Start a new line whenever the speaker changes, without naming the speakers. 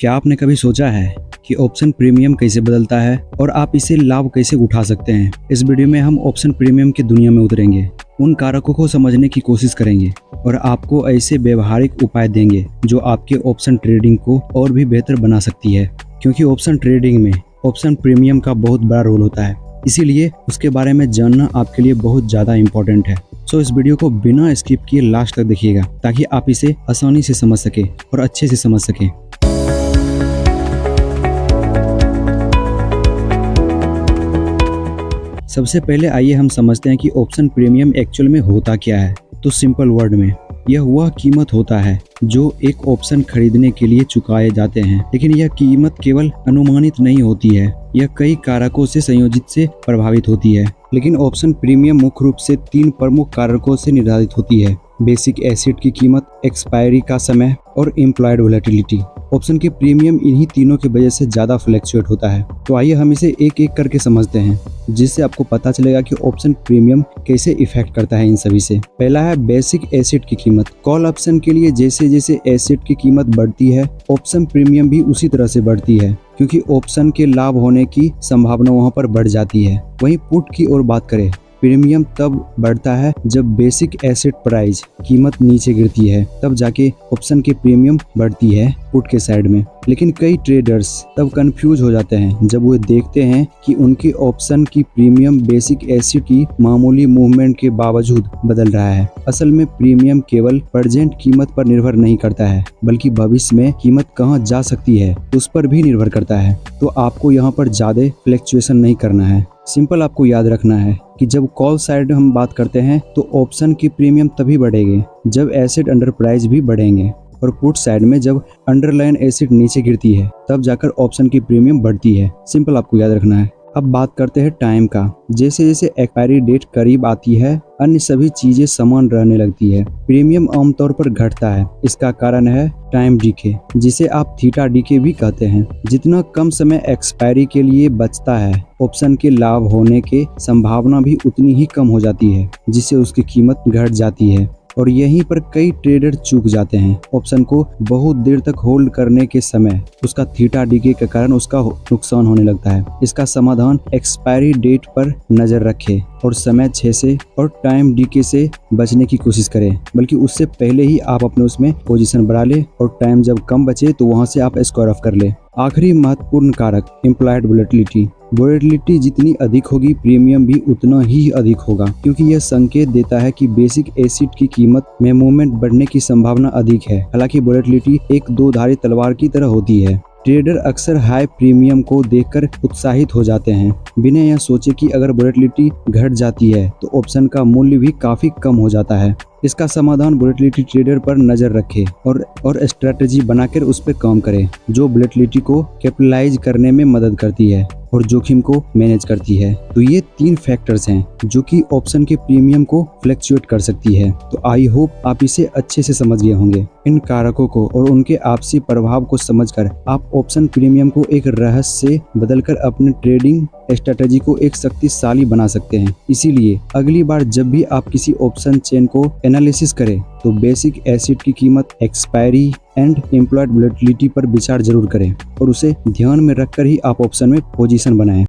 क्या आपने कभी सोचा है कि ऑप्शन प्रीमियम कैसे बदलता है और आप इसे लाभ कैसे उठा सकते हैं? इस वीडियो में हम ऑप्शन प्रीमियम की दुनिया में उतरेंगे, उन कारकों को समझने की कोशिश करेंगे और आपको ऐसे व्यवहारिक उपाय देंगे जो आपके ऑप्शन ट्रेडिंग को और भी बेहतर बना सकती है। क्योंकि ऑप्शन ट्रेडिंग में ऑप्शन प्रीमियम का बहुत बड़ा रोल होता है, इसीलिए उसके बारे में जानना आपके लिए बहुत ज़्यादा इम्पोर्टेंट है। सो इस वीडियो को बिना स्किप किए लास्ट तक देखिएगा ताकि आप इसे आसानी से समझ सके और अच्छे से समझ सकें। सबसे पहले आइए हम समझते हैं कि ऑप्शन प्रीमियम एक्चुअल में होता क्या है। तो सिंपल वर्ड में यह वह कीमत होता है जो एक ऑप्शन खरीदने के लिए चुकाए जाते हैं, लेकिन यह कीमत केवल अनुमानित नहीं होती है, यह कई कारकों से संयोजित से प्रभावित होती है। लेकिन ऑप्शन प्रीमियम मुख्य रूप से 3 प्रमुख कारकों से निर्धारित होती है: बेसिक एसेट की कीमत, एक्सपायरी का समय और इम्प्लॉयड वोलेटिलिटी। ऑप्शन के प्रीमियम इन्हीं तीनों की वजह से ज़्यादा फ्लैक्चुएट होता है। तो आइए हम इसे एक एक करके समझते हैं, जिससे आपको पता चलेगा कि ऑप्शन प्रीमियम कैसे इफेक्ट करता है इन सभी से। पहला है बेसिक एसेट की कीमत। कॉल ऑप्शन के लिए जैसे जैसे एसेट की कीमत बढ़ती है, ऑप्शन प्रीमियम भी उसी तरह से बढ़ती है, क्योंकि ऑप्शन के लाभ होने की संभावना वहां पर बढ़ जाती है। वहीं पुट की ओर बात करें, प्रीमियम तब बढ़ता है जब बेसिक एसेट प्राइस कीमत नीचे गिरती है, तब जाके ऑप्शन की प्रीमियम बढ़ती है पुट के साइड में। लेकिन कई ट्रेडर्स तब कंफ्यूज हो जाते हैं जब वो देखते हैं कि उनके ऑप्शन की प्रीमियम बेसिक एसेट की मामूली मूवमेंट के बावजूद बदल रहा है। असल में प्रीमियम केवल प्रेजेंट कीमत पर निर्भर नहीं करता है, बल्कि भविष्य में कीमत कहां जा सकती है उस पर भी निर्भर करता है। तो आपको यहाँ पर ज्यादा फ्लैक्चुएशन नहीं करना है। सिंपल आपको याद रखना है कि जब कॉल साइड हम बात करते हैं तो ऑप्शन की प्रीमियम तभी बढ़ेगी जब एसेट अंडर प्राइस भी बढ़ेंगे, और पुट साइड में जब अंडरलाइन एसेट नीचे गिरती है तब जाकर ऑप्शन की प्रीमियम बढ़ती है। सिंपल आपको याद रखना है। अब बात करते हैं टाइम का। जैसे जैसे एक्सपायरी डेट करीब आती है, अन्य सभी चीजें समान रहने लगती है। प्रीमियम आमतौर पर घटता है। इसका कारण है टाइम डीके, जिसे आप थीटा डीके भी कहते हैं। जितना कम समय एक्सपायरी के लिए बचता है, ऑप्शन के लाभ होने की संभावना भी उतनी ही कम हो जाती है, जिससे उसकी कीमत घट जाती है। और यहीं पर कई ट्रेडर चूक जाते हैं। ऑप्शन को बहुत देर तक होल्ड करने के समय उसका थीटा डीके के कारण उसका नुकसान होने लगता है। इसका समाधान एक्सपायरी डेट पर नजर रखें और समय 6 से और टाइम डीके से बचने की कोशिश करें, बल्कि उससे पहले ही आप अपने उसमें पोजीशन बढ़ा ले और टाइम जब कम बचे तो वहां से आप स्क्वायर ऑफ कर ले। आखिरी महत्वपूर्ण कारक इम्प्लॉयड वोलेटिलिटी। वोलेटिलिटी जितनी अधिक होगी, प्रीमियम भी उतना ही अधिक होगा, क्योंकि यह संकेत देता है कि बेसिक एसेट की कीमत में मूवमेंट बढ़ने की संभावना अधिक है। हालांकि वोलेटिलिटी एक दो धारी तलवार की तरह होती है। ट्रेडर अक्सर हाई प्रीमियम को देखकर उत्साहित हो जाते हैं, बिना यह सोचे कि अगर वोलेटिलिटी घट जाती है तो ऑप्शन का मूल्य भी काफी कम हो जाता है। इसका समाधान वोलेटिलिटी ट्रेडर पर नजर रखे और स्ट्रेटेजी बनाकर उस पर काम करे, जो वोलेटिलिटी को कैपिटलाइज करने में मदद करती है और जोखिम को मैनेज करती है। तो ये 3 फैक्टर्स हैं जो कि ऑप्शन के प्रीमियम को फ्लैक्चुएट कर सकती है। तो आई होप आप इसे अच्छे से समझ गए होंगे। इन कारकों को और उनके आपसी प्रभाव को समझकर आप ऑप्शन प्रीमियम को एक रहस्य से बदलकर अपने ट्रेडिंग स्ट्रेटेजी को एक शक्तिशाली बना सकते हैं। इसीलिए अगली बार जब भी आप किसी ऑप्शन चेन को एनालिसिस करें तो बेसिक एसेट की कीमत, एक्सपायरी एंड एम्प्लॉयड वोलेटिलिटी पर विचार जरूर करें और उसे ध्यान में रखकर ही आप ऑप्शन में पोजीशन बनाएं।